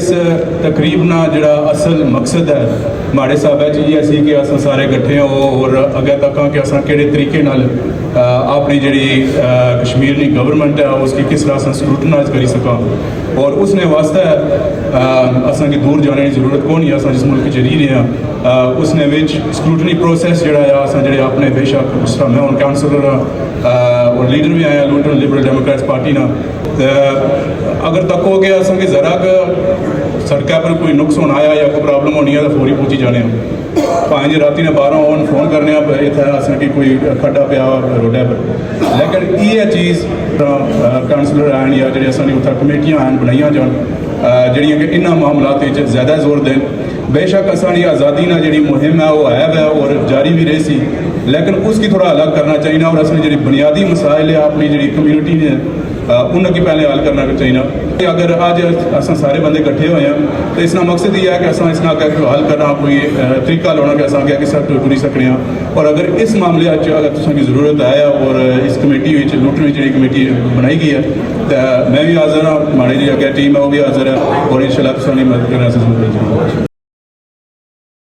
इस तकरीब ना जड़ा असल मकसद है माड़े साहब है जी असी कि अस सारे इकट्ठे हो और अगे तक कि अस किहड़े तरीके नाल अपनी जी कश्मीर की गवर्नमेंट है उसकी किस तरह अस स्क्रूटनाइज करी सकां और उसने वास्ते असा की दूर जाने की जरूरत कौन है। अस जिस मुल्क च रही रहे हैं उसने विच स्क्रूटनी प्रोसैस जोड़ा अस जे अपने बेशक उस तरह मैं हूँ काउंसलर और लीडर भी आया लूटन लिबरल डेमोक्रेट्स पार्टी ना अगर तको कि अस जरा सड़क पर कोई नुक्स होना आया या कोई प्रॉब्लम होनी है तो फौरी पहुँची जाने भाएं जो राती ने 12 होन फोन करने इतना असें कि कोई खड्डा पिया रोडे पर लेकिन ये चीज़ काउंसलर आन या जी असा उत्थे कमेटियां आन बनाई जान जड़ियाँ कि इन्होंने मामलों ज़्यादा जोर दें। बेशक असानी आज़ादी ना जी मुहिम है वो है और जारी भी रही सी लेकिन उसकी थोड़ा अलग करना चाहिए और असली जी बुनियादी मसाइल है अपनी जी कम्यूनिटी ने उनकी पहले हल करना चाहिए। अगर अज अस सारे बंदे इकट्ठे हुए हैं तो इसका मकसद ये है कि अस इसका हल करना कोई तरीका लाना कि अस अगर किस टुरी सकने और अगर इस मामले अगर तुसें जरूरत है और इस कमेटी लुटने जी कमेटी बनाई गई है तो मैं भी हाजिर हाँ माड़ी जी अगर टीम है वो भी हाजिर है और इंशाल्लाह तुसां दी मदद करने